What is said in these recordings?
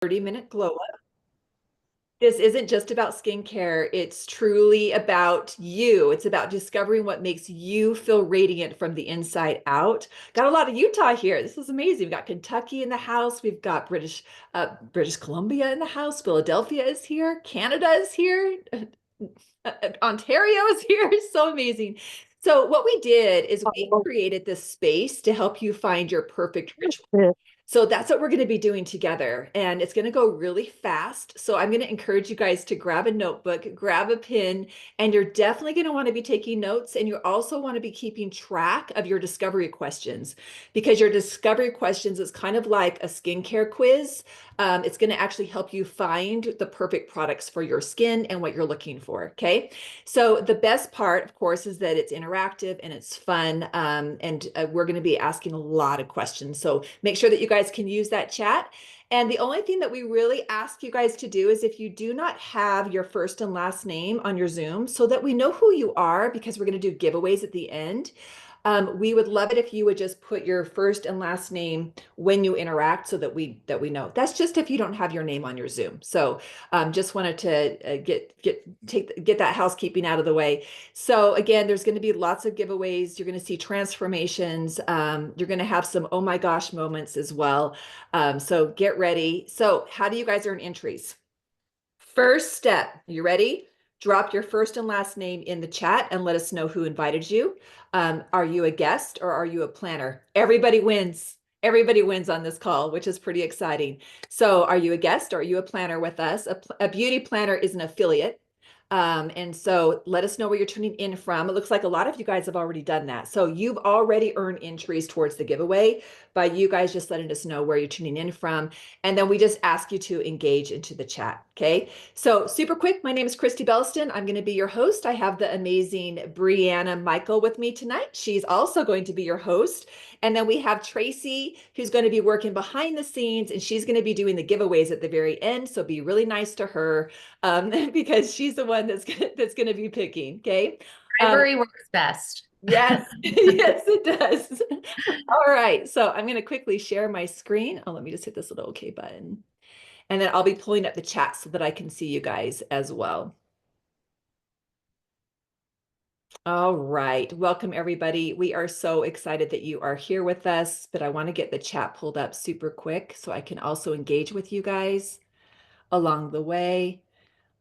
30-minute glow up. This isn't just about skincare. It's truly about you. It's about discovering what makes you feel radiant from the inside out. Got a lot of Utah here. This is amazing. We've got Kentucky in the house. We've got British Columbia in the house. Philadelphia is here. Canada is here. Ontario is here. So amazing. So what we did is we created this space to help you find your perfect ritual. So that's what we're going to be doing together. And it's going to go really fast. So I'm going to encourage you guys to grab a notebook, grab a pen, and you're definitely going to want to be taking notes. And you also want to be keeping track of your discovery questions, because your discovery questions is kind of like a skincare quiz. It's going to actually help you find the perfect products for your skin and what you're looking for. Okay. So the best part, of course, is that it's interactive and it's fun. And we're going to be asking a lot of questions. So make sure that you guys can use that chat. And the only thing that we really ask you guys to do is, if you do not have your first and last name on your Zoom, so that we know who you are, because we're going to do giveaways at the end. We would love it if you would just put your first and last name when you interact, so that we know. That's just if you don't have your name on your Zoom. So just wanted to get that housekeeping out of the way. So again, there's going to be lots of giveaways. You're going to see transformations. You're going to have some oh my gosh moments as well. So get ready. So how do you guys earn entries? First step, you ready? Drop your first and last name in the chat and let us know who invited you. Are you a guest or are you a planner? Everybody wins. Everybody wins on this call, which is pretty exciting. So are you a guest or are you a planner with us? A beauty planner is an affiliate. And so let us know where you're tuning in from. It looks like a lot of you guys have already done that. So you've already earned entries towards the giveaway by you guys just letting us know where you're tuning in from. And then we just ask you to engage into the chat. Okay. So super quick, my name is Kristie Belston. I'm going to be your host. I have the amazing Breanna Michael with me tonight. She's also going to be your host. And then we have Tracy, who's going to be working behind the scenes, and she's going to be doing the giveaways at the very end. So be really nice to her, because she's the one that's going to be picking. Okay. Bribery works best. Yes, yes, it does. All right. So I'm going to quickly share my screen. Oh, let me just hit this little OK button. And then I'll be pulling up the chat so that I can see you guys as well. All right. Welcome, everybody. We are so excited that you are here with us, but I want to get the chat pulled up super quick so I can also engage with you guys along the way.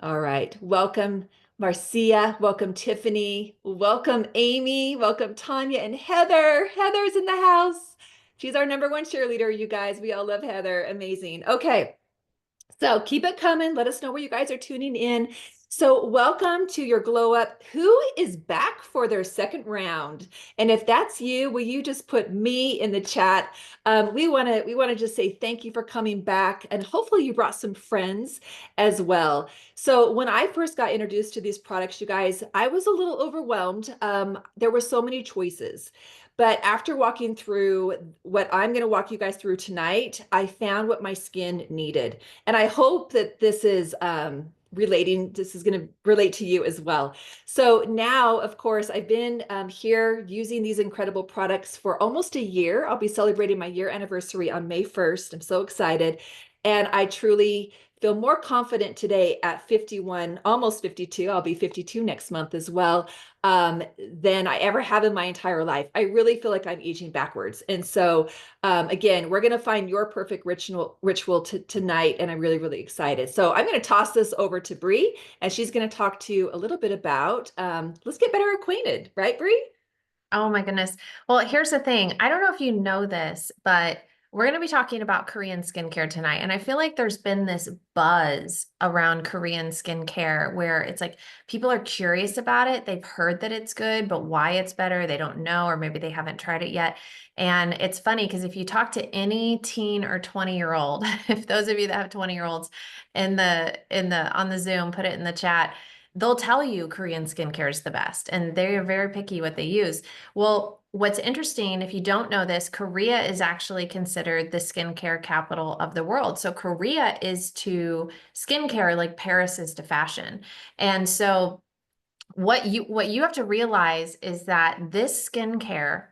All right. Welcome, Marcia. Welcome, Tiffany. Welcome, Amy. Welcome, Tanya and Heather. Heather's in the house. She's our #1 cheerleader, you guys. We all love Heather. Amazing. Okay. So keep it coming. Let us know where you guys are tuning in. So welcome to your glow up. Who is back for their second round? And if that's you, will you just put me in the chat? We want to just say thank you for coming back, and hopefully you brought some friends as well. So when I first got introduced to these products, you guys, I was a little overwhelmed. There were so many choices. But after walking through what I'm going to walk you guys through tonight, I found what my skin needed. And I hope that this is this is going to relate to you as well. So now, of course, I've been here using these incredible products for almost a year. I'll be celebrating my year anniversary on May 1st. I'm so excited. And I truly feel more confident today at 51, almost 52. I'll be 52 next month as well, than I ever have in my entire life. I really feel like I'm aging backwards. And so, again, we're going to find your perfect ritual tonight. And I'm really, really excited. So I'm going to toss this over to Bree, and she's going to talk to you a little bit about, let's get better acquainted, right, Bree? Oh my goodness. Well, here's the thing. I don't know if you know this, but we're going to be talking about Korean skincare tonight. And I feel like there's been this buzz around Korean skincare where it's like people are curious about it. They've heard that it's good, but why it's better, they don't know, or maybe they haven't tried it yet. And it's funny because if you talk to any teen or 20-year-old, if those of you that have 20-year-olds on the Zoom, put it in the chat, they'll tell you Korean skincare is the best, and they're very picky what they use. Well, what's interesting, if you don't know this, Korea is actually considered the skincare capital of the world. So Korea is to skincare like Paris is to fashion. And so what you have to realize is that this skincare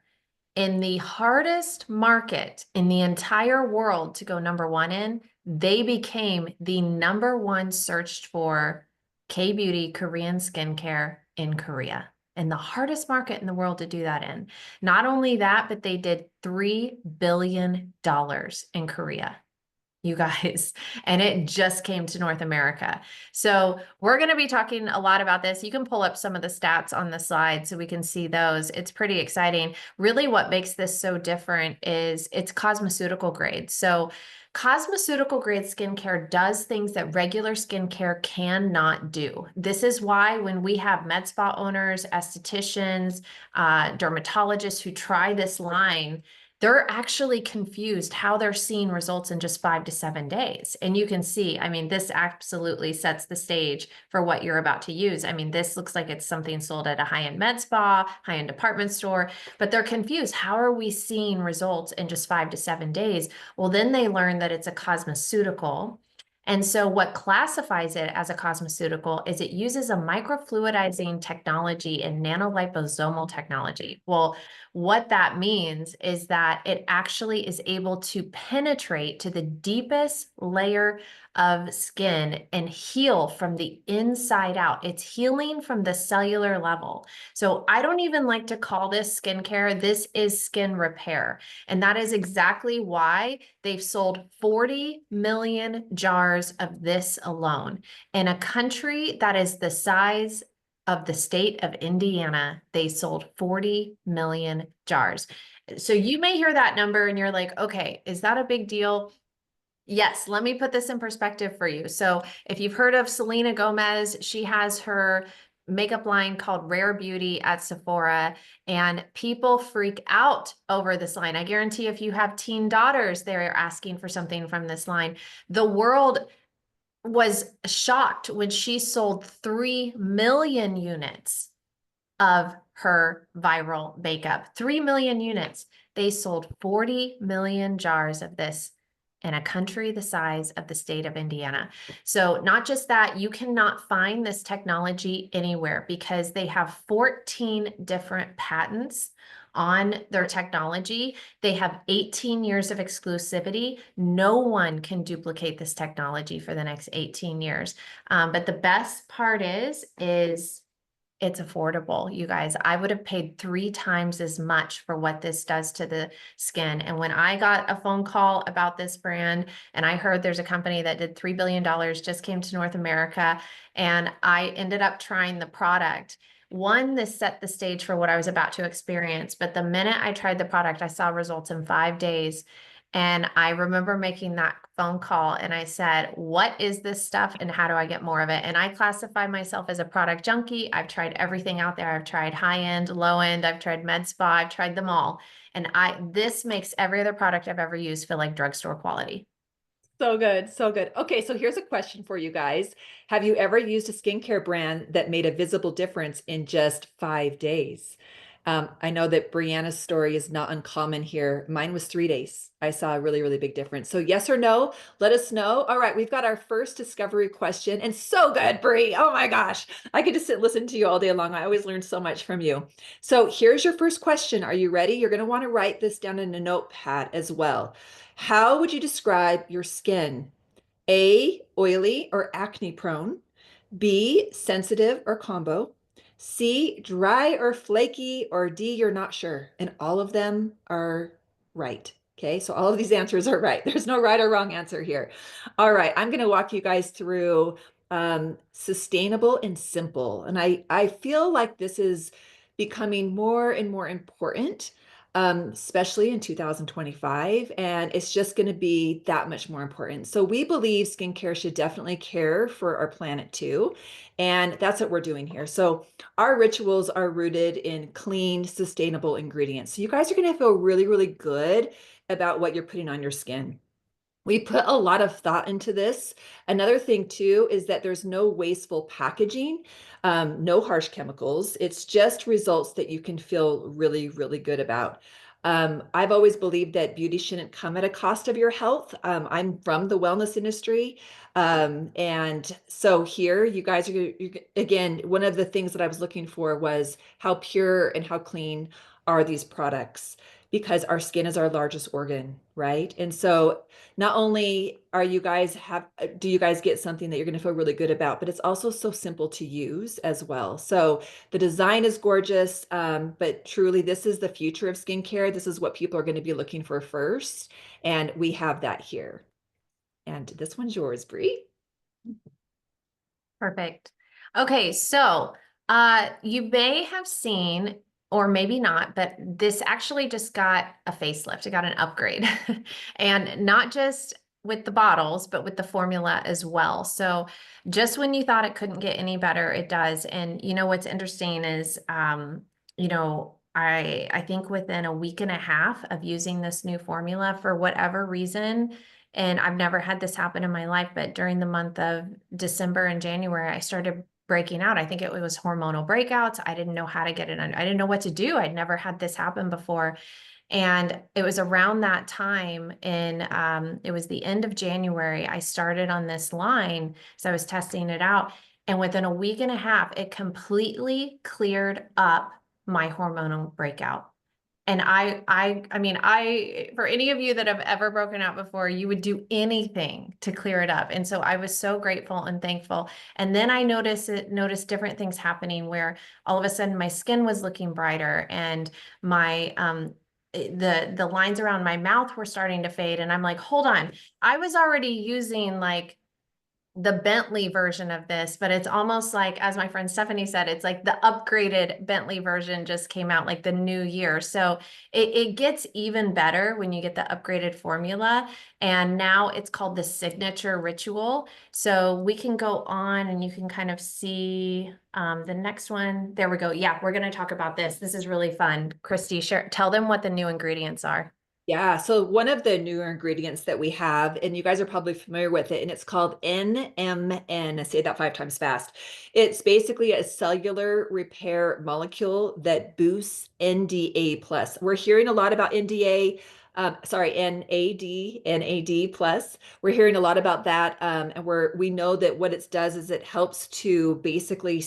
in the hardest market in the entire world to go #1 in, they became the number one searched for K-beauty Korean skincare in Korea. And the hardest market in the world to do that in. Not only that, but they did $3 billion in Korea, you guys, and it just came to North America. So we're going to be talking a lot about this. You can pull up some of the stats on the slide so we can see those. It's pretty exciting. Really, what makes this so different is it's cosmeceutical grade. So cosmeceutical grade skincare does things that regular skincare cannot do. This is why when we have med spa owners, estheticians, dermatologists who try this line, they're actually confused how they're seeing results in just 5 to 7 days. And you can see, I mean, this absolutely sets the stage for what you're about to use. I mean, this looks like it's something sold at a high-end med spa, high-end department store, but they're confused. How are we seeing results in just 5 to 7 days? Well, then they learn that it's a cosmeceutical. And so what classifies it as a cosmeceutical is it uses a microfluidizing technology and nanoliposomal technology. Well, what that means is that it actually is able to penetrate to the deepest layer of skin and heal from the inside out. It's healing from the cellular level. So I don't even like to call this skincare. This is skin repair. And that is exactly why they've sold 40 million jars of this alone. In a country that is the size of the state of Indiana, they sold 40 million jars. So you may hear that number and you're like, okay, is that a big deal? Yes, let me put this in perspective for you. So if you've heard of Selena Gomez, she has her makeup line called Rare Beauty at Sephora, and people freak out over this line. I guarantee if you have teen daughters, they're asking for something from this line. The world was shocked when she sold 3 million units of her viral makeup. 3 million units. They sold 40 million jars of this in a country the size of the state of Indiana. So not just that, you cannot find this technology anywhere because they have 14 different patents on their technology. They have 18 years of exclusivity. No one can duplicate this technology for the next 18 years. But the best part is it's affordable, you guys. I would have paid 3 times as much for what this does to the skin. And when I got a phone call about this brand and I heard there's a company that did $3 billion, just came to North America, and I ended up trying the product. One, this set the stage for what I was about to experience. But the minute I tried the product, I saw results in 5 days. And I remember making that phone call and I said, what is this stuff and how do I get more of it? And I classify myself as a product junkie. I've tried everything out there. I've tried high end, low end, I've tried med spa, I've tried them all. And this makes every other product I've ever used feel like drugstore quality. So good, so good. Okay, so here's a question for you guys. Have you ever used a skincare brand that made a visible difference in just 5 days? I know that Brianna's story is not uncommon here. Mine was 3 days. I saw a really, really big difference. So yes or no, let us know. All right, we've got our first discovery question. And so good, Bri. Oh my gosh. I could just sit and listen to you all day long. I always learn so much from you. So here's your first question. Are you ready? You're going to want to write this down in a notepad as well. How would you describe your skin? A, oily or acne prone. B, sensitive or combo. C, dry or flaky. Or D, you're not sure. And all of them are right. Okay, so all of these answers are right. There's no right or wrong answer here. All right, I'm going to walk you guys through sustainable and simple. And I feel like this is becoming more and more important, especially in 2025. And it's just going to be that much more important. So we believe skincare should definitely care for our planet too. And that's what we're doing here. So our rituals are rooted in clean, sustainable ingredients. So you guys are going to feel really, really good about what you're putting on your skin. We put a lot of thought into this. Another thing too is that there's no wasteful packaging, no harsh chemicals. It's just results that you can feel really, really good about. I've always believed that beauty shouldn't come at a cost of your health. I'm from the wellness industry. And so here you guys are, again, one of the things that I was looking for was how pure and how clean are these products? because our skin is our largest organ, right? And so not only are you guys have do you guys get something that you're going to feel really good about, but it's also so simple to use as well. So the design is gorgeous, but truly this is the future of skincare. This is what people are going to be looking for first, and we have that here. And this one's yours, Brie. Perfect. Okay, so you may have seen, or maybe not, but this actually just got a facelift. It got an upgrade. And not just with the bottles, but with the formula as well. So just when you thought it couldn't get any better, it does. And you know what's interesting is I think within a week and a half of using this new formula for whatever reason, and I've never had this happen in my life, but during the month of December and January, I started breaking out. I think it was hormonal breakouts. I didn't know how to get it on. I didn't know what to do. I'd never had this happen before. And it was around that time it was the end of January, I started on this line. So I was testing it out. And within a week and a half, it completely cleared up my hormonal breakout. And for any of you that have ever broken out before, you would do anything to clear it up. And so I was so grateful and thankful. And then I noticed different things happening where all of a sudden my skin was looking brighter and my, the lines around my mouth were starting to fade. And I'm like, hold on, I was already using like the Bentley version of this, but it's almost like, as my friend Stephanie said, it's like the upgraded Bentley version just came out like the new year. So it gets even better when you get the upgraded formula. And now it's called the signature ritual. So we can go on and you can kind of see the next one. There we go. Yeah, we're going to talk about this. This is really fun. Kristie, tell them what the new ingredients are. Yeah, so one of the newer ingredients that we have, and you guys are probably familiar with it, and it's called NMN. I say that 5 times fast. It's basically a cellular repair molecule that boosts NDA plus. We're hearing a lot about NDA, sorry, NAD plus. We're hearing a lot about that, and we know that what it does is it helps to basically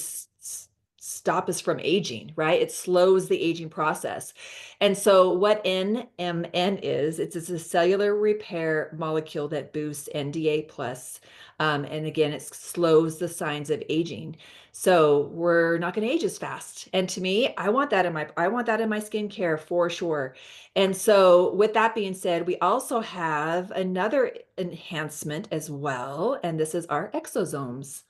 stop us from aging, right? It slows the aging process. And so what NMN is, it's a cellular repair molecule that boosts NDA plus. And again, it slows the signs of aging. So we're not going to age as fast. And to me, I want that in my skincare for sure. And so with that being said, we also have another enhancement as well, and this is our exosomes.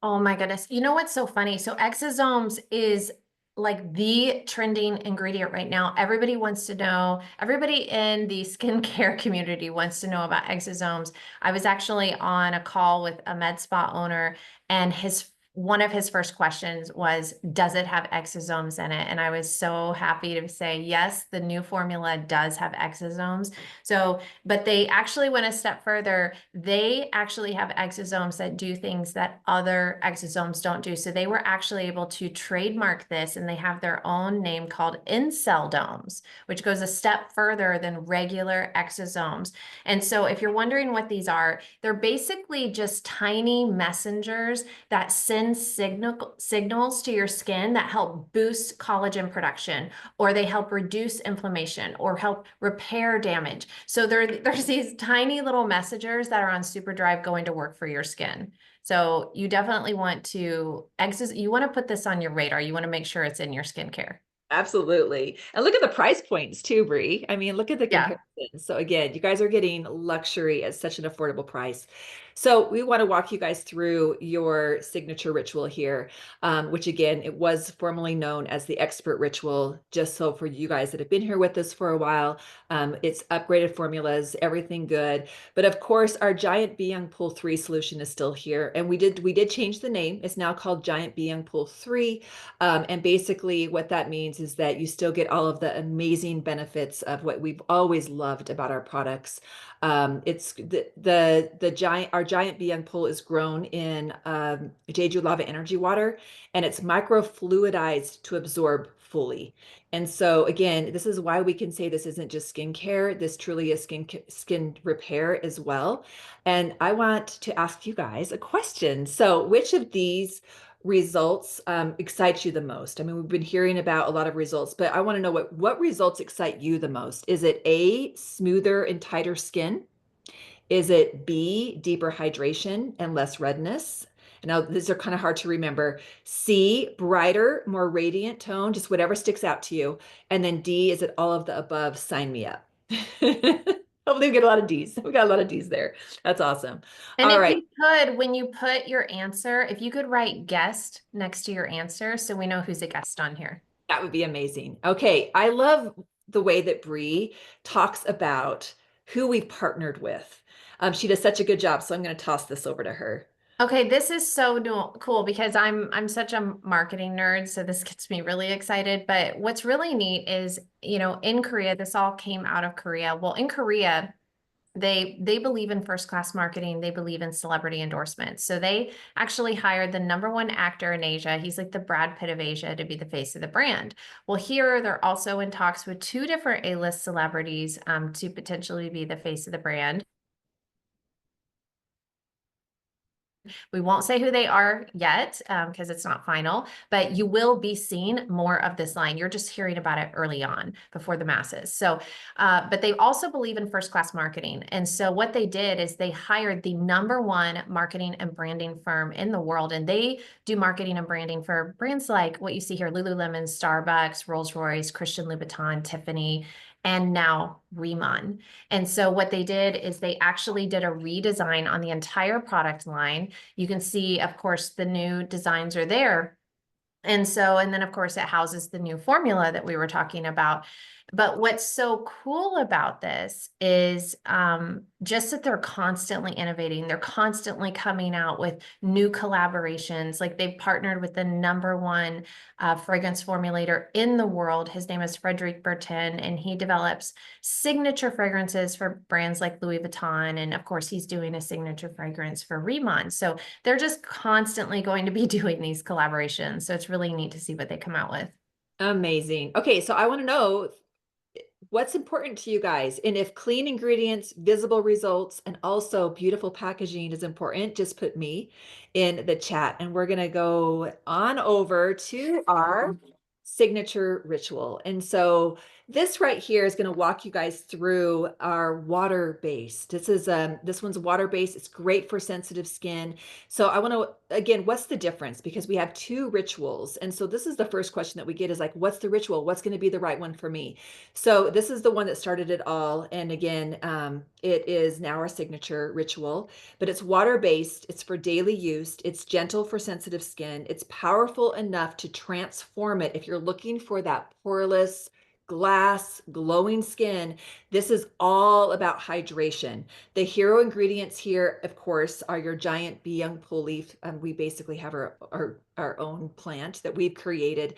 Oh my goodness. You know what's so funny? So exosomes is like the trending ingredient right now. Everybody wants to know, everybody in the skincare community wants to know about exosomes. I was actually on a call with a med spa owner and one of his first questions was, does it have exosomes in it? And I was so happy to say, yes, the new formula does have exosomes. So, but they actually went a step further. They actually have exosomes that do things that other exosomes don't do. So they were actually able to trademark this and they have their own name called inceldomes, which goes a step further than regular exosomes. And so if you're wondering what these are, they're basically just tiny messengers that send signals to your skin that help boost collagen production, or they help reduce inflammation or help repair damage. So there's these tiny little messengers that are on super drive going to work for your skin. So you definitely want to you want to put this on your radar. You want to make sure it's in your skincare. Absolutely. And look at the price points too, Brie. I mean, look at the Yeah. comparison. So again, you guys are getting luxury at such an affordable price. So we want to walk you guys through your signature ritual here, which again, it was formerly known as the expert ritual, just so for you guys that have been here with us for a while, it's upgraded formulas, everything good. But of course, our Giant Be Young Pool 3 solution is still here. And we did change the name. It's now called Giant Be Young Pool 3. And basically what that means is that you still get all of the amazing benefits of what we've always loved about our products. It's our Giant Be Young pool is grown in Jeju lava energy water, and it's microfluidized to absorb fully. And so again, this is why we can say this isn't just skincare. This truly is skin repair as well. And I want to ask you guys a question. So which of these results excites you the most? I mean, we've been hearing about a lot of results, but I want to know what results excite you the most. Is it A, smoother and tighter skin? Is it B, deeper hydration and less redness? Now, these are kind of hard to remember. C, brighter, more radiant tone, just whatever sticks out to you. And then D, is it all of the above? Sign me up. Hopefully, we get a lot of D's. We got a lot of D's there. That's awesome. And All if right. you could, when you put your answer, if you could write guest next to your answer so we know who's a guest on here. That would be amazing. Okay. I love the way that Bree talks about who we've partnered with. She does such a good job. So I'm going to toss this over to her. Okay, this is so cool because I'm such a marketing nerd, so this gets me really excited. But what's really neat is, in Korea, this all came out of Korea. Well, in Korea, they believe in first class marketing. They believe in celebrity endorsements. So they actually hired the #1 actor in Asia. He's like the Brad Pitt of Asia to be the face of the brand. Well, here they're also in talks with two different A-list celebrities to potentially be the face of the brand. We won't say who they are yet because it's not final, but you will be seeing more of this line. You're just hearing about it early on before the masses. So, but they also believe in first class marketing. And so what they did is they hired the #1 marketing and branding firm in the world. And they do marketing and branding for brands like what you see here, Lululemon, Starbucks, Rolls-Royce, Christian Louboutin, Tiffany, and now Riemann. And so what they did is they actually did a redesign on the entire product line. You can see, of course, the new designs are there. And then of course it houses the new formula that we were talking about. But what's so cool about this is just that they're constantly innovating. They're constantly coming out with new collaborations. Like they've partnered with the #1 fragrance formulator in the world. His name is Frederic Bertin, and he develops signature fragrances for brands like Louis Vuitton. And of course, he's doing a signature fragrance for Riemann. So they're just constantly going to be doing these collaborations. So it's really neat to see what they come out with. Amazing. Okay, so I want to know what's important to you guys. And if clean ingredients, visible results, and also beautiful packaging is important, just put me in the chat. And we're going to go on over to our signature ritual. And so this right here is going to walk you guys through our water based. This one's water based. It's great for sensitive skin. So I want to, again, what's the difference? Because we have two rituals. And so this is the first question that we get is like, what's the ritual? What's going to be the right one for me? So this is the one that started it all. And again, it is now our signature ritual, but it's water-based. It's for daily use. It's gentle for sensitive skin. It's powerful enough to transform it. If you're looking for that poreless, glass, glowing skin, this is all about hydration. The hero ingredients here, of course, are your giant bee young pull leaf. We basically have our own plant that we've created,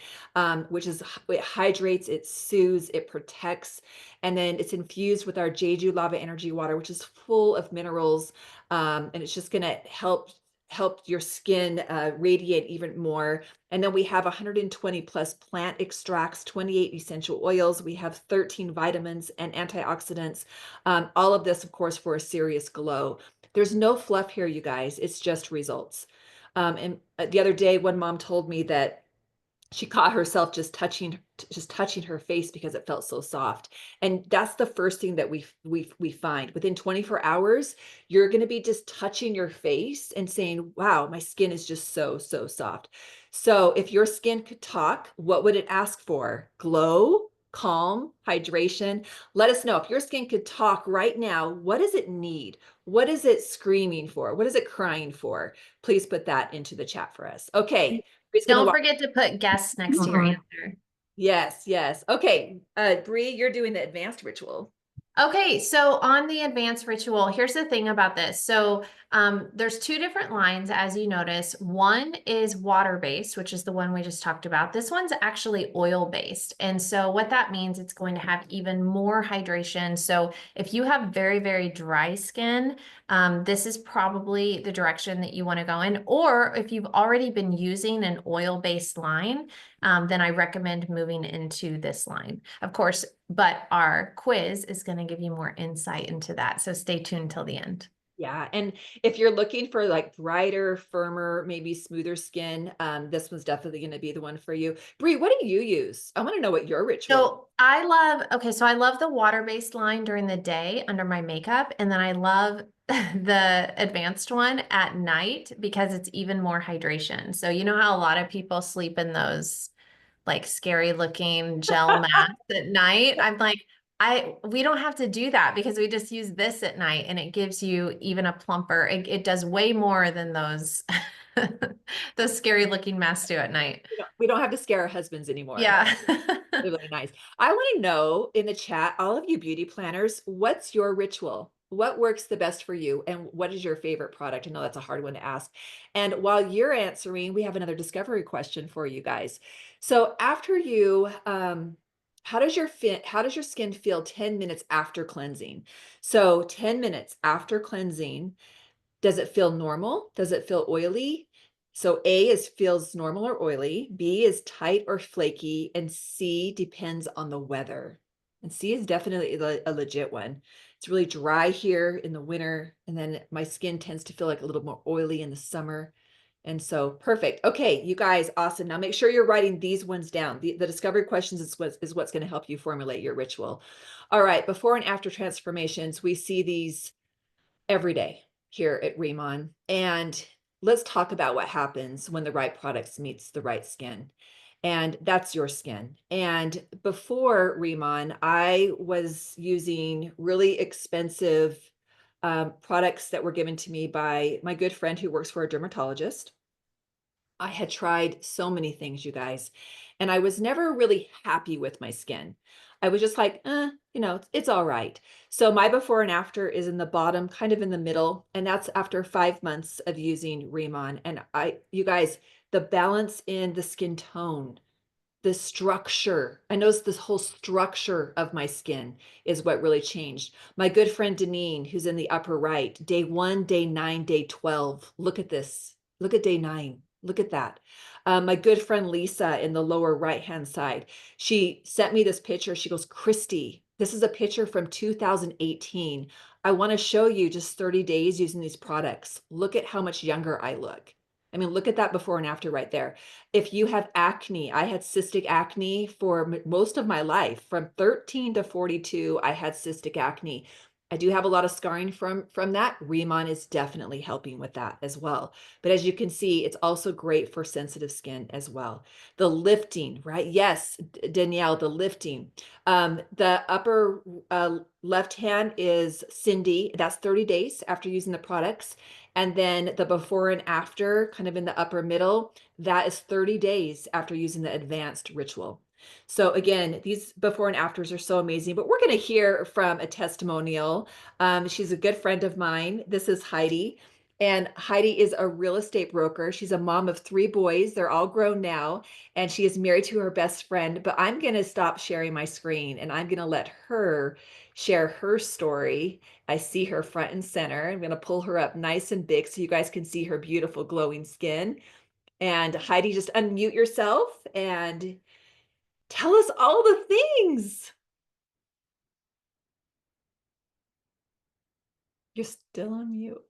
which is it hydrates, it soothes, it protects, and then it's infused with our Jeju lava energy water, which is full of minerals, and it's just going to help your skin radiate even more. And then we have 120 plus plant extracts, 28 essential oils. We have 13 vitamins and antioxidants. All of this, of course, for a serious glow. There's no fluff here, you guys. It's just results. And the other day, one mom told me that she caught herself just touching her face because it felt so soft. And that's the first thing that we find. Within 24 hours, you're going to be just touching your face and saying, wow, my skin is just so soft. So if your skin could talk, what would it ask for? Glow, calm, hydration. Let us know if your skin could talk right now. What does it need? What is it screaming for? What is it crying for? Please put that into the chat for us. Okay. Bree's gonna Don't walk. forget to put guests next to your answer. Yes. Okay. Bree, you're doing the advanced ritual. Okay, so on the advanced ritual, here's the thing about this. So there's two different lines, as you notice. One is water-based, which is the one we just talked about. This one's actually oil-based. And so what that means, it's going to have even more hydration. So if you have very, very dry skin, this is probably the direction that you want to go in. Or if you've already been using an oil-based line, then I recommend moving into this line. Of course, but our quiz is going to give you more insight into that. So stay tuned till the end. Yeah, and if you're looking for like brighter, firmer, maybe smoother skin, this one's definitely going to be the one for you. Bree, what do you use? I want to know what your ritual. So I love the water-based line during the day under my makeup, and then I love the advanced one at night because it's even more hydration. So you know how a lot of people sleep in those like scary looking gel masks at night? I'm like, we don't have to do that because we just use this at night and it gives you even a plumper. It does way more than those those scary looking masks do at night. We don't have to scare our husbands anymore. Yeah. They're really nice. I want to know in the chat, all of you beauty planners, what's your ritual? What works the best for you? And what is your favorite product? I know that's a hard one to ask. And while you're answering, we have another discovery question for you guys. So after you, how does your skin feel 10 minutes after cleansing? So 10 minutes after cleansing, does it feel normal? Does it feel oily? So A is feels normal or oily, B is tight or flaky, and C depends on the weather. And C is definitely a legit one. It's really dry here in the winter, and then my skin tends to feel like a little more oily in the summer. And so perfect. Okay, you guys, awesome. Now make sure you're writing these ones down. The discovery questions is what's going to help you formulate your ritual. All right, before and after transformations, we see these every day here at Remon. And let's talk about what happens when the right products meets the right skin. And that's your skin. And before Remon, I was using really expensive products that were given to me by my good friend who works for a dermatologist. I had tried so many things, you guys, and I was never really happy with my skin. I was just like, it's all right. So my before and after is in the bottom, kind of in the middle, and that's after 5 months of using Remon. And you guys, the balance in the skin tone, the structure, I noticed this whole structure of my skin is what really changed. My good friend Deneen, who's in the upper right, day 1, day 9, day 12. Look at this. Look at day 9. Look at that. My good friend Lisa in the lower right-hand side, she sent me this picture. She goes, Kristie, this is a picture from 2018. I want to show you just 30 days using these products. Look at how much younger I look. I mean, look at that before and after right there. If you have acne, I had cystic acne for most of my life. From 13 to 42, I had cystic acne. I do have a lot of scarring from that. Remon is definitely helping with that as well. But as you can see, it's also great for sensitive skin as well. The lifting, right? Yes, Danielle, the lifting. The upper left hand is Cindy. That's 30 days after using the products. And then the before and after, kind of in the upper middle, that is 30 days after using the advanced ritual. So again, these before and afters are so amazing, but we're going to hear from a testimonial. She's a good friend of mine. This is Heidi. And Heidi is a real estate broker. She's a mom of 3 boys. They're all grown now, and she is married to her best friend. But I'm going to stop sharing my screen and I'm going to let her share her story. I see her front and center. I'm going to pull her up nice and big so you guys can see her beautiful glowing skin. And Heidi, just unmute yourself and tell us all the things. You're still on mute.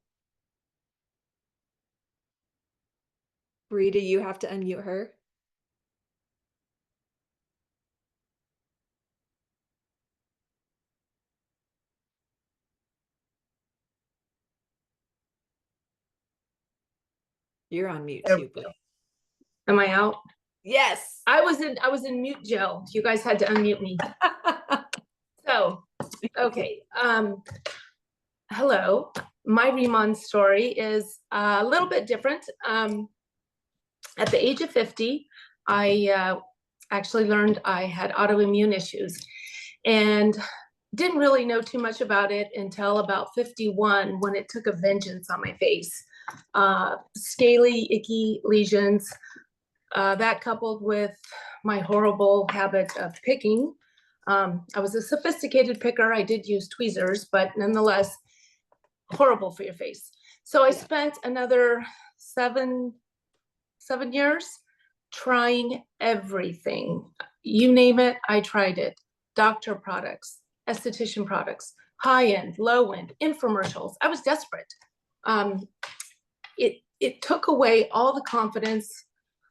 Rita, you have to unmute her. You're on mute There too, we Bree. go. Am I out? Yes. I was in mute jail. You guys had to unmute me. So, okay. Hello. My Remon story is a little bit different. At the age of 50, I actually learned I had autoimmune issues and didn't really know too much about it until about 51 when it took a vengeance on my face. Scaly, icky lesions. That coupled with my horrible habit of picking. I was a sophisticated picker. I did use tweezers, but nonetheless, horrible for your face. So I spent another seven years trying everything. You name it, I tried it. Doctor products, esthetician products, high end, low end, infomercials. I was desperate. Um, it took away all the confidence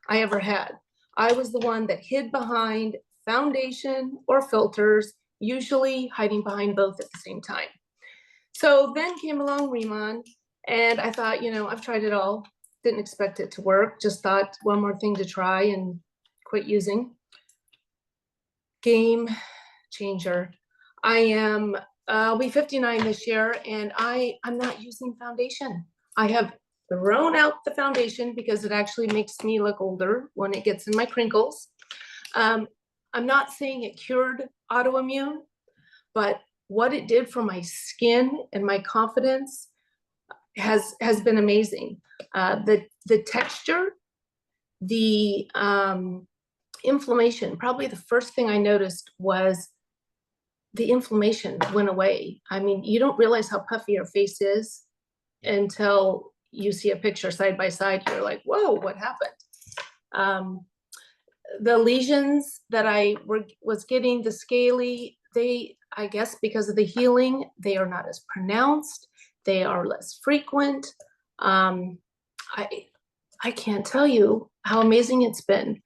I ever had. I was the one that hid behind foundation or filters, usually hiding behind both at the same time. So then came along Riemann, and I thought, you know, I've tried it all. Didn't expect it to work. Just thought one more thing to try and quit using. Game changer. I'll be 59 this year, and I'm not using foundation. I have thrown out the foundation because it actually makes me look older when it gets in my crinkles. I'm not saying it cured autoimmune, but what it did for my skin and my confidence has been amazing. The texture, the inflammation. Probably the first thing I noticed was the inflammation went away. I mean, you don't realize how puffy your face is until you see a picture side by side. You're like, whoa, what happened? The lesions that I was getting, the scaly, I guess because of the healing, they are not as pronounced. They are less frequent. I can't tell you how amazing it's been.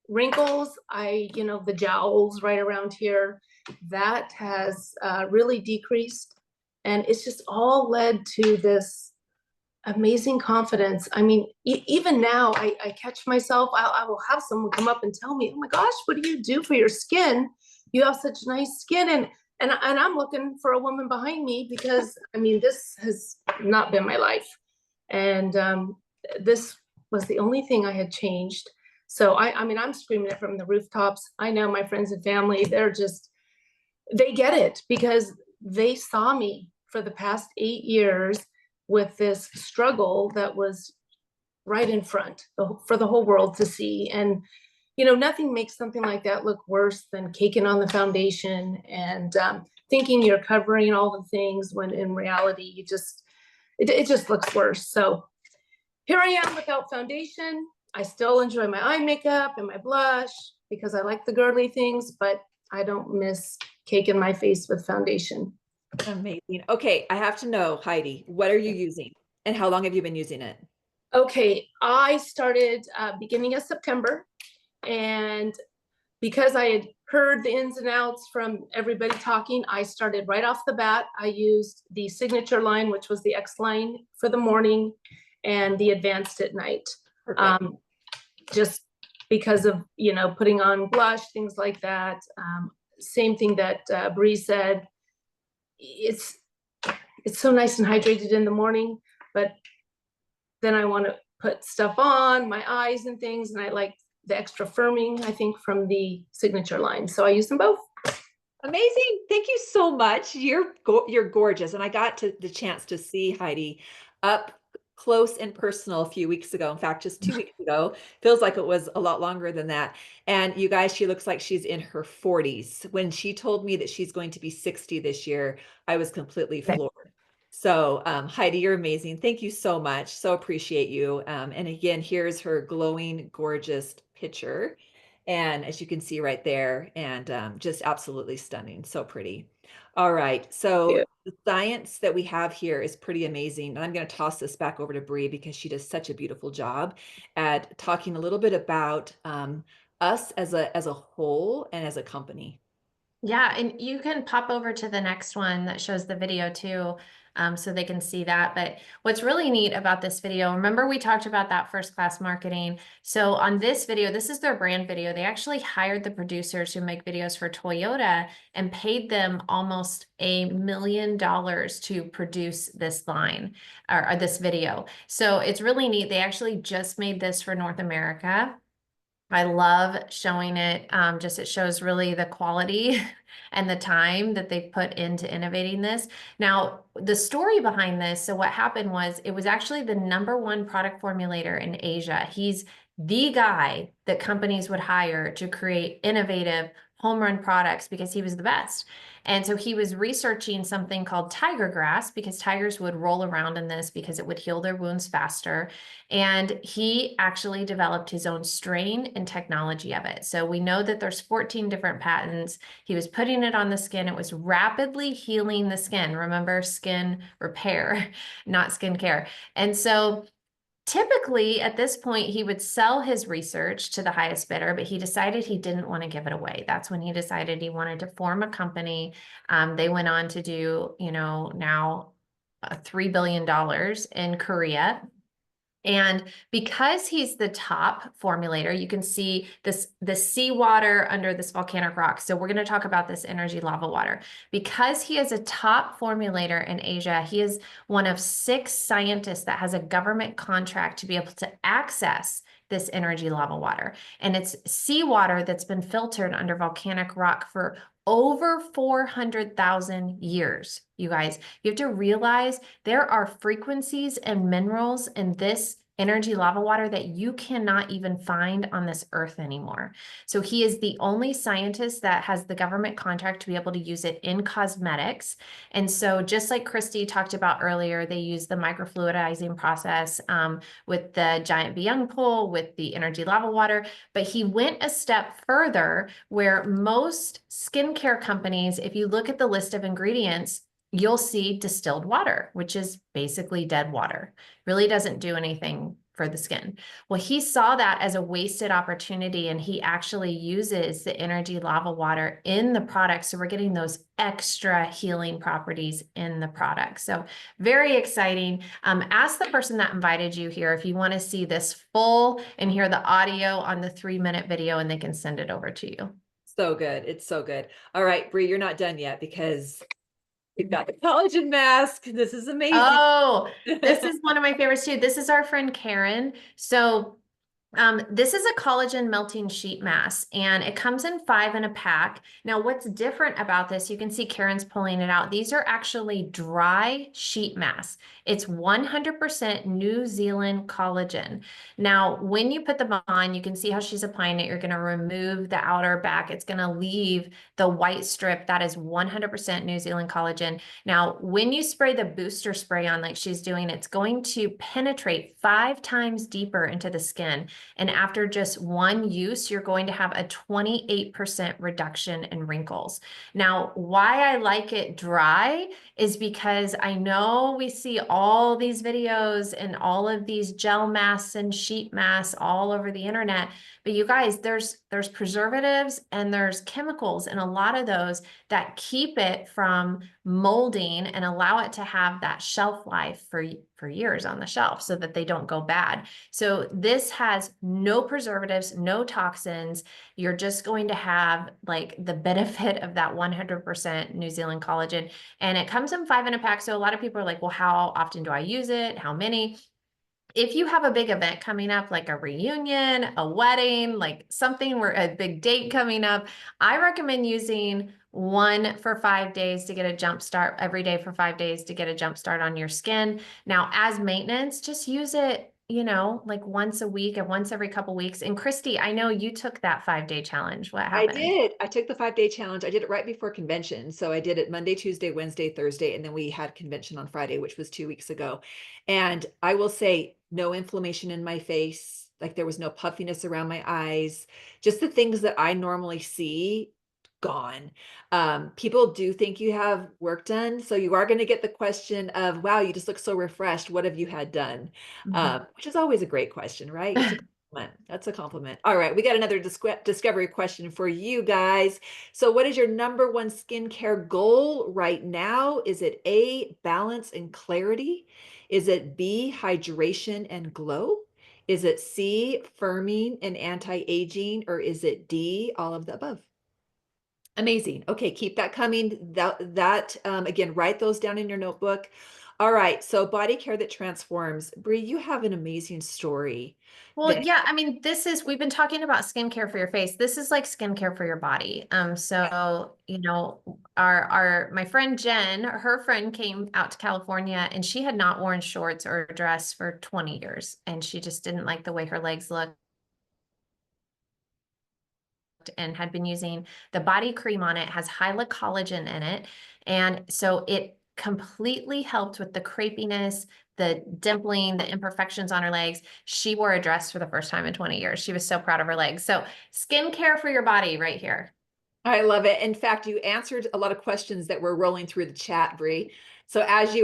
Wrinkles, the jowls right around here, that has really decreased. And it's just all led to this amazing confidence. I mean, even now I catch myself, I will have someone come up and tell me, oh my gosh, what do you do for your skin? You have such nice skin. And I'm looking for a woman behind me because, I mean, this has not been my life. And this was the only thing I had changed. So I mean, I'm screaming it from the rooftops. I know my friends and family, they get it because they saw me for the past 8 years with this struggle that was right in front for the whole world to see. And, nothing makes something like that look worse than caking on the foundation and thinking you're covering all the things when in reality, it just looks worse. So here I am without foundation. I still enjoy my eye makeup and my blush because I like the girly things, but I don't miss caking my face with foundation. Amazing. Okay, I have to know, Heidi, what are you using and how long have you been using it? Okay, I started beginning of September, and because I had heard the ins and outs from everybody talking, I started right off the bat. I used the signature line, which was the X line for the morning and the advanced at night. Just because of, putting on blush, things like that. Same thing that Bree said. It's so nice and hydrated in the morning, but then I want to put stuff on my eyes and things, and I like the extra firming, I think, from the signature line. So I use them both. Amazing. Thank you so much. You're gorgeous. And I got the chance to see Heidi up close and personal a few weeks ago. In fact, just 2 weeks ago. Feels like it was a lot longer than that. And you guys, she looks like she's in her 40s. When she told me that she's going to be 60 this year, I was completely floored. So Heidi, you're amazing. Thank you so much. So appreciate you. And again, here's her glowing, gorgeous picture. And as you can see right there, and just absolutely stunning. So pretty. All right. So the science that we have here is pretty amazing. And I'm going to toss this back over to Bree because she does such a beautiful job at talking a little bit about us as a whole and as a company. Yeah, and you can pop over to the next one that shows the video too, so they can see that. But what's really neat about this video, remember we talked about that first class marketing. So on this video, this is their brand video. They actually hired the producers who make videos for Toyota and paid them almost $1 million to produce this line or this video. So it's really neat. They actually just made this for North America. I love showing it. It shows really the quality and the time that they put into innovating this. Now, the story behind this, so what happened was it was actually the #1 product formulator in Asia. He's the guy that companies would hire to create innovative home run products because he was the best. And so he was researching something called tiger grass because tigers would roll around in this because it would heal their wounds faster. And he actually developed his own strain and technology of it. So we know that there's 14 different patents. He was putting it on the skin. It was rapidly healing the skin. Remember, skin repair, not skin care. And so typically, at this point, he would sell his research to the highest bidder, but he decided he didn't want to give it away. That's when he decided he wanted to form a company. They went on to do, now $3 billion in Korea. And because he's the top formulator, you can see the seawater under this volcanic rock. So we're going to talk about this energy lava water. Because he is a top formulator in Asia, he is one of 6 scientists that has a government contract to be able to access this energy lava water. And it's seawater that's been filtered under volcanic rock for over 400,000 years. You guys, you have to realize there are frequencies and minerals in this energy lava water that you cannot even find on this earth anymore. So he is the only scientist that has the government contract to be able to use it in cosmetics. And so just like Kristie talked about earlier, they use the microfluidizing process with the giant Byung pool, with the energy lava water. But he went a step further where most skincare companies, if you look at the list of ingredients, you'll see distilled water, which is basically dead water. Really doesn't do anything for the skin. Well, he saw that as a wasted opportunity, and he actually uses the energy lava water in the product. So we're getting those extra healing properties in the product. So very exciting. Ask the person that invited you here if you want to see this full and hear the audio on the 3-minute video, and they can send it over to you. So good. It's so good. All right, Bree, you're not done yet because we've got the collagen mask. This is amazing. Oh, this is one of my favorites too. This is our friend Karen. So this is a collagen melting sheet mask, and it comes in 5 in a pack. Now, what's different about this, you can see Karen's pulling it out. These are actually dry sheet masks. It's 100% New Zealand collagen. Now, when you put them on, you can see how she's applying it. You're going to remove the outer back. It's going to leave the white strip. That is 100% New Zealand collagen. Now, when you spray the booster spray on like she's doing, it's going to penetrate 5 times deeper into the skin. And after just one use, you're going to have a 28% reduction in wrinkles. Now, why I like it dry is because I know we see all these videos and all of these gel masks and sheet masks all over the internet. But you guys, there's preservatives and there's chemicals in a lot of those that keep it from molding and allow it to have that shelf life for years on the shelf so that they don't go bad. So this has no preservatives, no toxins. You're just going to have like the benefit of that 100% New Zealand collagen. And it comes in 5 in a pack. So a lot of people are like, well, how often do I use it? How many? If you have a big event coming up, like a reunion, a wedding, like something where a big date coming up, I recommend using one for 5 days to get a jump start, every day for 5 days to get a jump start on your skin. Now, as maintenance, just use it, like once a week and once every couple weeks. And Kristie, I know you took that 5-day challenge. What I happened? did. I took the 5-day challenge. I did it right before convention. So I did it Monday, Tuesday, Wednesday, Thursday, and then we had convention on Friday, which was 2 weeks ago. And I will say no inflammation in my face. Like there was no puffiness around my eyes, just the things that I normally see gone. People do think you have work done. So you are going to get the question of, wow, you just look so refreshed. What have you had done? Which is always a great question, right? It's a compliment. That's a compliment. All right. We got another discovery question for you guys. So what is your number one skincare goal right now? Is it A, balance and clarity? Is it B, hydration and glow? Is it C, firming and anti-aging? Or is it D, all of the above? Amazing. Okay, keep that coming. That again, write those down in your notebook. All right, so body care that transforms. Bree, you have an amazing story. Well, yeah, I mean, we've been talking about skincare for your face. This is like skincare for your body. So, my friend Jen, her friend came out to California and she had not worn shorts or a dress for 20 years. And she just didn't like the way her legs looked. and had been using the body cream on it, has Hyla collagen in it. And so it completely helped with the crepiness, the dimpling, the imperfections on her legs. She wore a dress for the first time in 20 years. She was so proud of her legs. So skincare for your body right here. I love it. In fact, you answered a lot of questions that were rolling through the chat, Bree. So as they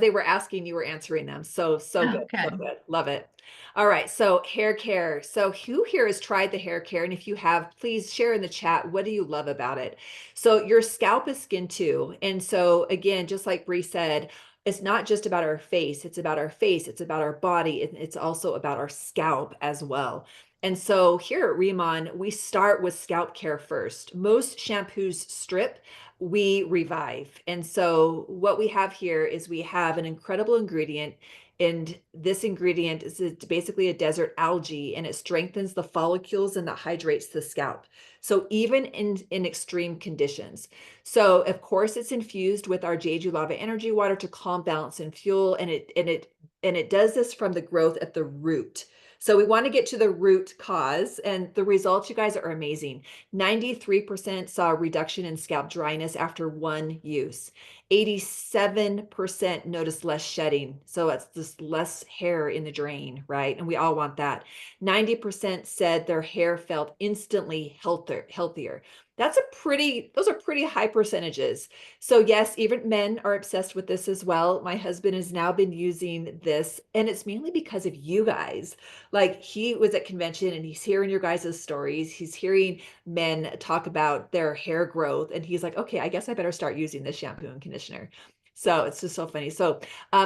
were asking, you were answering them. So Oh, good. So good. good. Love it. All right. So hair care. So who here has tried the hair care? And if you have, please share in the chat. What do you love about it? So your scalp is skin too. And so again, just like Bree said, it's not just about our face. It's about our face. It's about our body. It's also about our scalp as well. And so here at Remon, we start with scalp care first. Most shampoos strip, we revive. And so what we have here is we have an incredible ingredient. And this ingredient is basically a desert algae, and it strengthens the follicles and that hydrates the scalp. So even in extreme conditions. So of course it's infused with our Jeju Lava Energy Water to calm, balance, and fuel. And it does this from the growth at the root. So we want to get to the root cause, and the results, you guys, are amazing. 93% saw a reduction in scalp dryness after one use. 87% noticed less shedding. So it's just less hair in the drain, right? And we all want that. 90% said their hair felt instantly healthier. Those are pretty high percentages. So yes, even men are obsessed with this as well. My husband has now been using this, and it's mainly because of you guys. Like, he was at convention and he's hearing your guys' stories. He's hearing men talk about their hair growth, and he's like, okay, I guess I better start using this shampoo and conditioner. So it's just so funny. So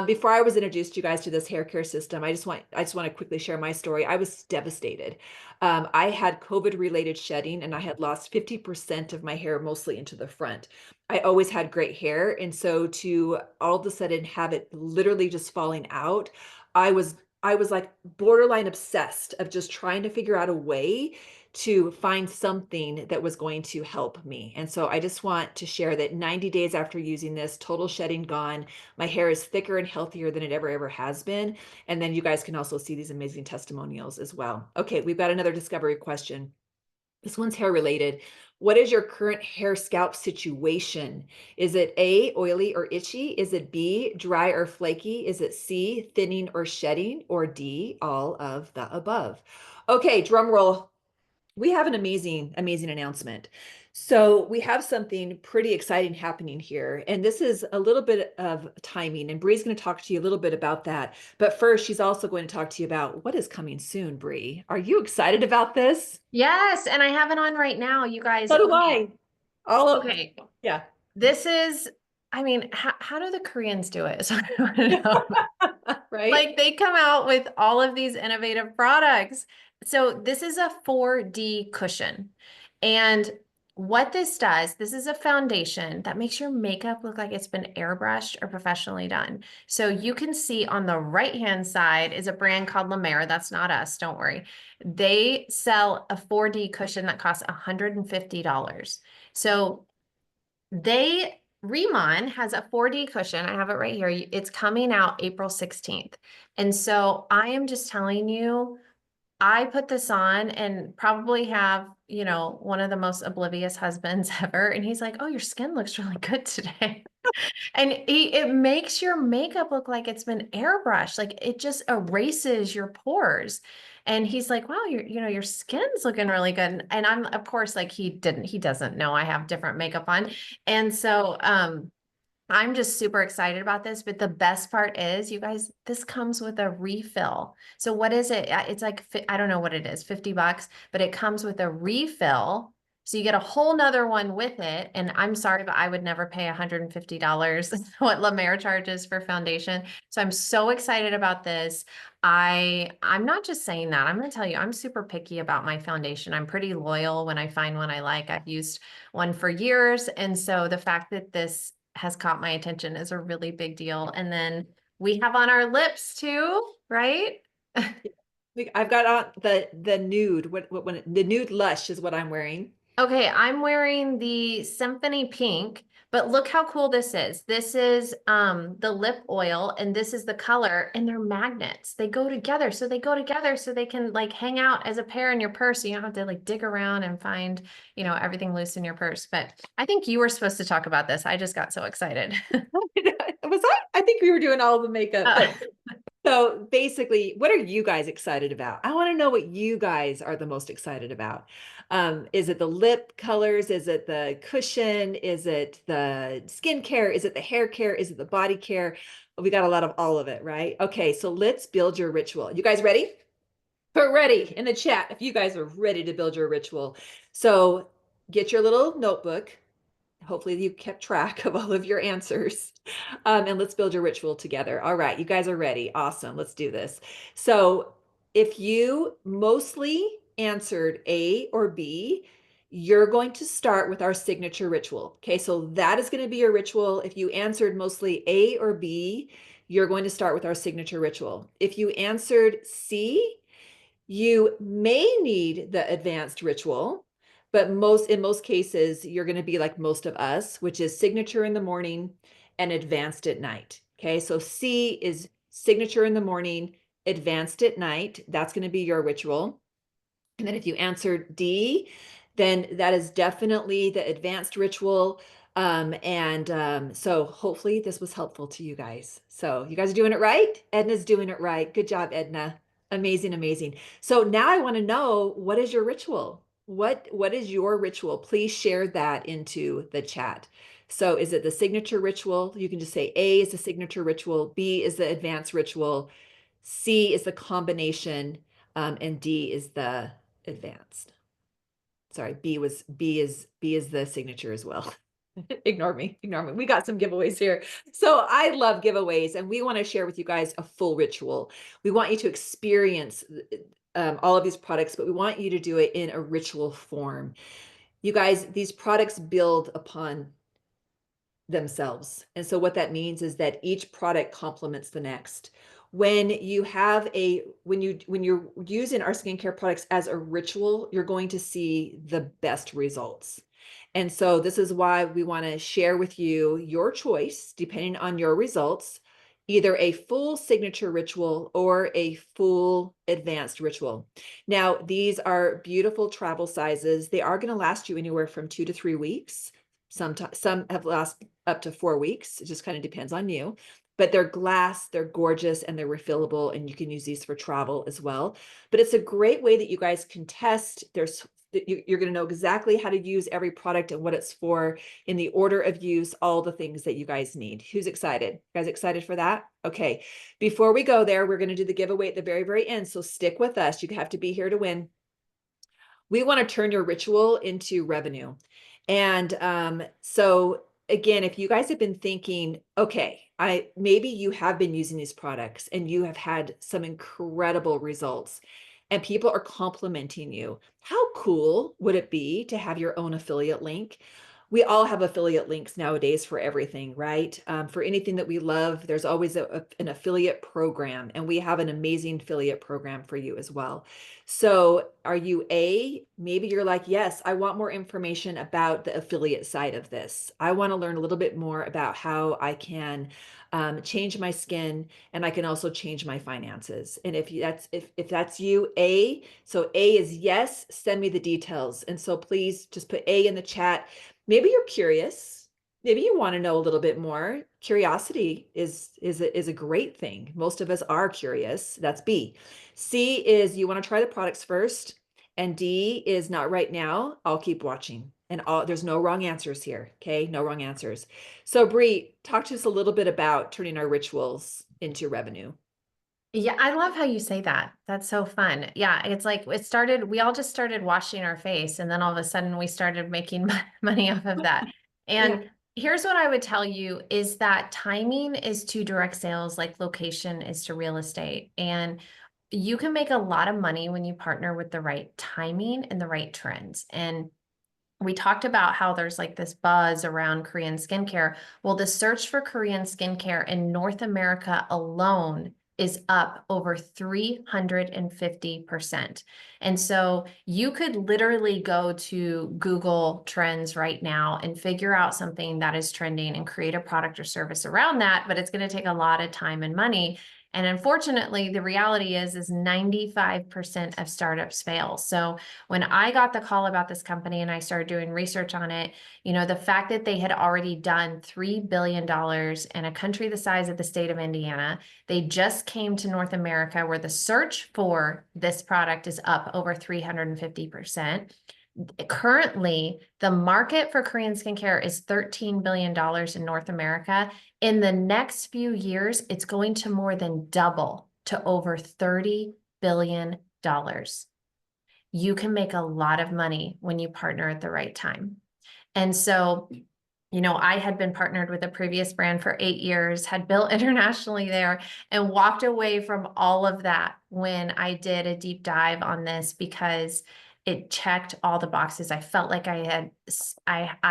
before I was introduced you guys to this hair care system, I just want to quickly share my story. I was devastated. I had COVID related shedding, and I had lost 50% of my hair, mostly into the front. I always had great hair. And so to all of a sudden have it literally just falling out, I was like borderline obsessed of just trying to figure out a way to find something that was going to help me. And so I just want to share that 90 days after using this, total shedding gone. My hair is thicker and healthier than it ever has been. And then you guys can also see these amazing testimonials as well. Okay, we've got another discovery question. This one's hair related. What is your current hair scalp situation? Is it A, oily or itchy? Is it B, dry or flaky? Is it C, thinning or shedding? Or D, all of the above? Okay, drum roll. We have an amazing announcement. So we have something pretty exciting happening here. And this is a little bit of timing. And Bree's going to talk to you a little bit about that. But first, she's also going to talk to you about what is coming soon, Bree. Are you excited about this? Yes, and I have it on right now, you guys. So do Okay. I. Okay. Yeah. This is, I mean, how do the Koreans do it? So I want to know. Right? Like, they come out with all of these innovative products. So this is a 4D cushion. And what this does, this is a foundation that makes your makeup look like it's been airbrushed or professionally done. So you can see on the right-hand side is a brand called La Mer. That's not us, don't worry. They sell a 4D cushion that costs $150. So Remon has a 4D cushion. I have it right here. It's coming out April 16th. And so I am just telling you, I put this on and probably have, one of the most oblivious husbands ever. And he's like, oh, your skin looks really good today. And it makes your makeup look like it's been airbrushed. Like, it just erases your pores. And he's like, wow, your skin's looking really good. And I'm, of course, like, he doesn't know I have different makeup on. And so, I'm just super excited about this, but the best part is, you guys, this comes with a refill. So what is it? It's like, I don't know what it is, $50, but it comes with a refill. So you get a whole nother one with it. And I'm sorry, but I would never pay $150 what La Mer charges for foundation. So I'm so excited about this. I'm not just saying that. I'm going to tell you, I'm super picky about my foundation. I'm pretty loyal when I find one I like. I've used one for years. And so the fact that this has caught my attention is a really big deal. And then we have on our lips too, right? I've got on the nude. The nude lush is what I'm wearing. Okay, I'm wearing the Symphony Pink, But look how cool this is. This is the lip oil, and this is the color, and they're magnets. They go together. So they go together so they can like hang out as a pair in your purse. So you don't have to like dig around and find, you know, everything loose in your purse. But I think you were supposed to talk about this. I just got so excited. Was I think we were doing all the makeup. Uh, So basically, what are you guys excited about? I want to know what you guys are the most excited about. Is it the lip colors? Is it the cushion? Is it the skincare? Is it the hair care? Is it the body care? We got a lot of all of it, right? Okay, so let's build your ritual. You guys ready? Put ready in the chat if you guys are ready to build your ritual. So get your little notebook. Hopefully you kept track of all of your answers. And let's build your ritual together. All right, you guys are ready. Awesome. Let's do this. So if you mostly answered A or B, you're going to start with our signature ritual. Okay, so that is going to be your ritual. If you answered mostly A or B, you're going to start with our signature ritual. If you answered C, you may need the advanced ritual, but in most cases, you're going to be like most of us, which is signature in the morning and advanced at night. Okay, so C is signature in the morning, advanced at night. That's going to be your ritual. And then if you answered D, then that is definitely the advanced ritual. So hopefully this was helpful to you guys. So you guys are doing it right. Edna's doing it right. Good job, Edna. Amazing, amazing. So now I want to know, what is your ritual? What is your ritual? Please share that into the chat. So is it the signature ritual? You can just say A is the signature ritual, B is the advanced ritual, C is the combination, and D is the advanced. Sorry, B is the signature as well. Ignore me. We got some giveaways here. So I love giveaways, and we want to share with you guys a full ritual. We want you to experience all of these products, but we want you to do it in a ritual form. You guys, these products build upon themselves. And so what that means is that each product complements the next. When you're using our skincare products as a ritual, you're going to see the best results. And so this is why we want to share with you your choice, depending on your results, either a full signature ritual or a full advanced ritual. Now, these are beautiful travel sizes. They are going to last you anywhere from 2 to 3 weeks. Some have lasted up to 4 weeks. It just kind of depends on you. But they're glass, they're gorgeous, and they're refillable, and you can use these for travel as well. But it's a great way that you guys can test. You're going to know exactly how to use every product and what it's for, in the order of use, all the things that you guys need. Who's excited? You guys excited for that? Okay. Before we go there, we're going to do the giveaway at the very, very end. So stick with us. You have to be here to win. We want to turn your ritual into revenue. And so again, if you guys have been thinking, okay, maybe you have been using these products and you have had some incredible results and people are complimenting you. How cool would it be to have your own affiliate link? We all have affiliate links nowadays for everything, right? For anything that we love, there's always an affiliate program, and we have an amazing affiliate program for you as well. So are you maybe you're like, yes, I want more information about the affiliate side of this. I want to learn a little bit more about how I can change my skin, and I can also change my finances. And if that's you, so A is yes, send me the details. And so please just put A in the chat. Maybe you're curious. Maybe you want to know a little bit more. Curiosity is a great thing. Most of us are curious. That's B. C is you want to try the products first. And D is not right now. I'll keep watching. And there's no wrong answers here. Okay, no wrong answers. So Bree, talk to us a little bit about turning our rituals into revenue. Yeah, I love how you say that. That's so fun. Yeah, it's like we all just started washing our face, and then all of a sudden we started making money off of that. And Yeah. here's what I would tell you is that timing is to direct sales, like location is to real estate. And you can make a lot of money when you partner with the right timing and the right trends. And we talked about how there's like this buzz around Korean skincare. Well, the search for Korean skincare in North America alone is up over 350%. And so you could literally go to Google Trends right now and figure out something that is trending and create a product or service around that, but it's going to take a lot of time and money. And unfortunately, the reality is 95% of startups fail. So when I got the call about this company and I started doing research on it, you know, the fact that they had already done $3 billion in a country the size of the state of Indiana, they just came to North America where the search for this product is up over 350%. Currently, the market for Korean skincare is $13 billion in North America. In the next few years, it's going to more than double to over $30 billion. You can make a lot of money when you partner at the right time. And so, you know, I had been partnered with a previous brand for 8 years, had built internationally there, and walked away from all of that when I did a deep dive on this because it checked all the boxes. I felt like I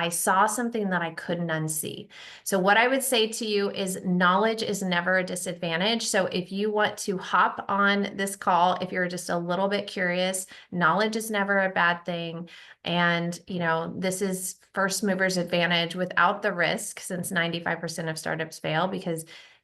saw something that I couldn't unsee. So what I would say to you is knowledge is never a disadvantage. So if you want to hop on this call, if you're just a little bit curious, knowledge is never a bad thing. And, you know, this is first movers advantage without the risk, since 95% of startups fail, because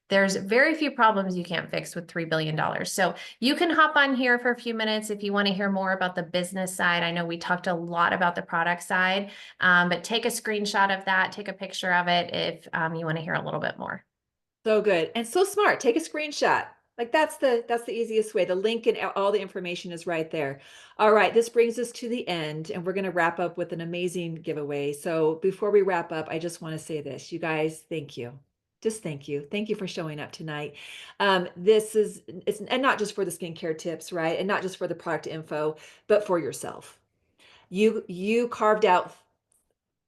there's very few problems you can't fix with $3 billion. So you can hop on here for a few minutes if you want to hear more about the business side. I know we talked a lot about the product side, but take a screenshot of that, take a picture of it if you want to hear a little bit more. So good and so smart. Take a screenshot. Like that's the easiest way. The link and all the information is right there. All right, this brings us to the end, and we're going to wrap up with an amazing giveaway. So before we wrap up, I just want to say this, you guys, thank you. Just thank you. Thank you for showing up tonight. It's and not just for the skincare tips, right? And not just for the product info, but for yourself. You carved out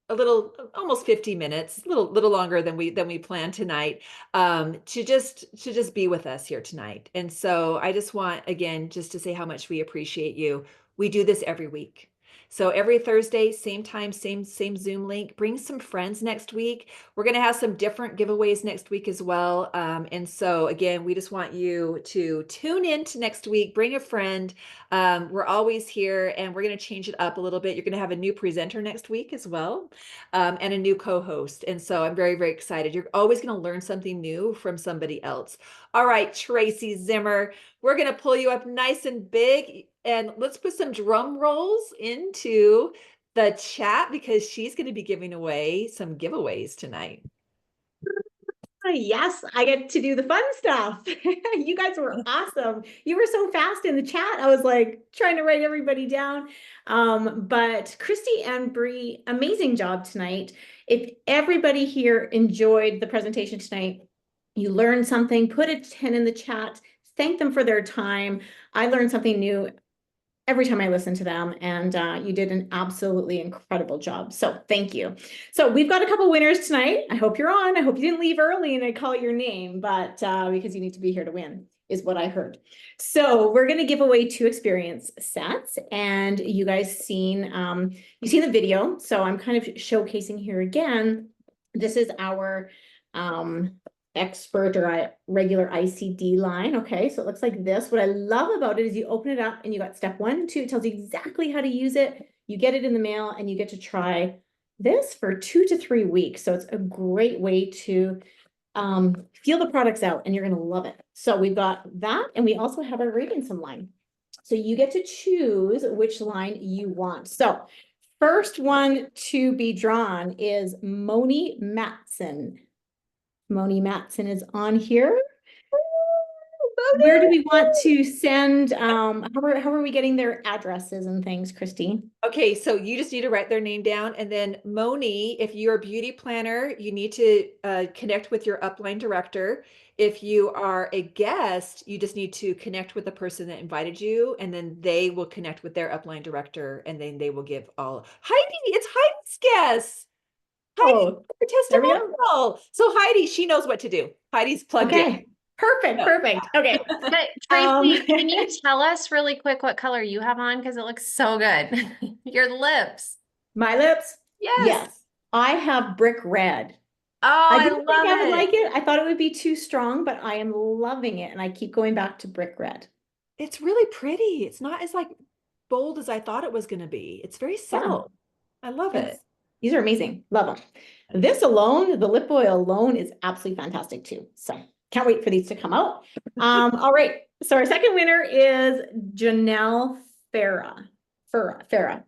a little, almost 50 minutes, a little longer than we planned tonight, to just be with us here tonight. And so I just want, again, just to say how much we appreciate you. We do this every week. So every Thursday, same time, same Zoom link. Bring some friends next week. We're going to have some different giveaways next week as well. And so again, we just want you to tune in to next week. Bring a friend. We're always here, and we're going to change it up a little bit. You're going to have a new presenter next week as well, and a new co-host. And so I'm very, very excited. You're always going to learn something new from somebody else. All right, Tracy Zimmer, we're going to pull you up nice and big, and let's put some drum rolls into the chat because she's going to be giving away some giveaways tonight. Yes, I get to do the fun stuff. You guys were awesome. You were so fast in the chat. I was like trying to write everybody down. But Kristie and Bree, amazing job tonight. If everybody here enjoyed the presentation tonight, you learned something, put a 10 in the chat, thank them for their time. I learned something new every time I listen to them, and you did an absolutely incredible job. So thank you. So we've got a couple winners tonight. I hope you're on. I hope you didn't leave early and I call your name, but because you need to be here to win is what I heard. So we're going to give away 2 experience sets, and you guys seen you've seen the video. So I'm kind of showcasing here again. This is our expert or regular ICD line. Okay, so it looks like this. What I love about it is you open it up and you got step 1 and 2. It tells you exactly how to use it. You get it in the mail and you get to try this for 2 to 3 weeks. So it's a great way to feel the products out, and you're going to love it. So we've got that, and we also have our Radiantsome line. So you get to choose which line you want. So first one to be drawn is Moni Matson. Moni Matson is on here. Where do we want to send? How are we getting their addresses and things, Kristie? Okay, so you just need to write their name down. And then Moni, if you're a beauty planner, you need to connect with your upline director. If you are a guest, you just need to connect with the person that invited you, and then they will connect with their upline director, and then they will give all. Heidi, it's Heidi's guest. Heidi, Oh, your there we go. testimonial. So Heidi, she knows what to do. Heidi's plugged in. Okay, perfect, perfect. Okay. But Tracy, can you tell us really quick what color you have on? Because it looks so good. Your lips. My lips? Yes. Yes. I have brick red. Oh, I I didn't think I would love like it. it. I thought it would be too strong, but I am loving it. And I keep going back to brick red. It's really pretty. It's not as like bold as I thought it was going to be. It's very Yeah. subtle. I love it. Yes. These are amazing. Love them. This alone, the lip oil alone is absolutely fantastic too. So can't wait for these to come out. All right. So our second winner is Janelle Farah. Farah.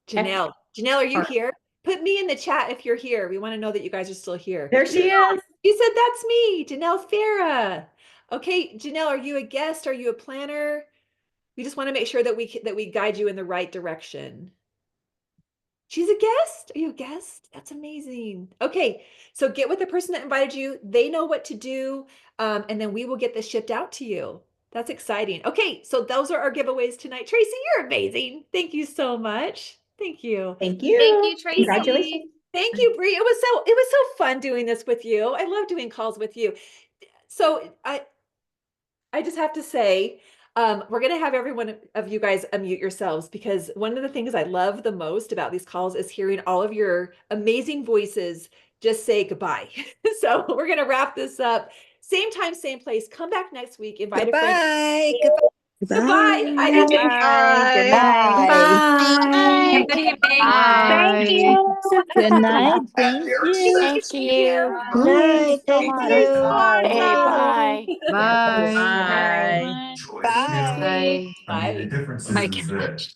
Janelle. Janelle, are you Farah. here? Put me in the chat if you're here. We want to know that you guys are still here. There she is. You said that's me, Janelle Farah. Okay, Janelle, are you a guest? Are you a planner? We just want to make sure that we guide you in the right direction. She's a guest? Are you a guest? That's amazing. Okay, so get with the person that invited you. They know what to do, and then we will get this shipped out to you. That's exciting. Okay, so those are our giveaways tonight. Tracy, you're amazing. Thank you so much. Thank you. Thank you. Thank you, Tracy. Congratulations. Thank you, Bree. It was so fun doing this with you. I love doing calls with you. So I just have to say, we're going to have every one of you guys unmute yourselves, because one of the things I love the most about these calls is hearing all of your amazing voices just say goodbye. So we're going to wrap this up. Same time, same place. Come back next week. Invite a friend. Goodbye. Goodbye. Bye. Good Good night. Good evening. Thank you. Good night. Thank you. Thank you. Good night. so Thank much. you. Hey, bye. Bye. Bye. Bye. Bye. Bye. My gosh.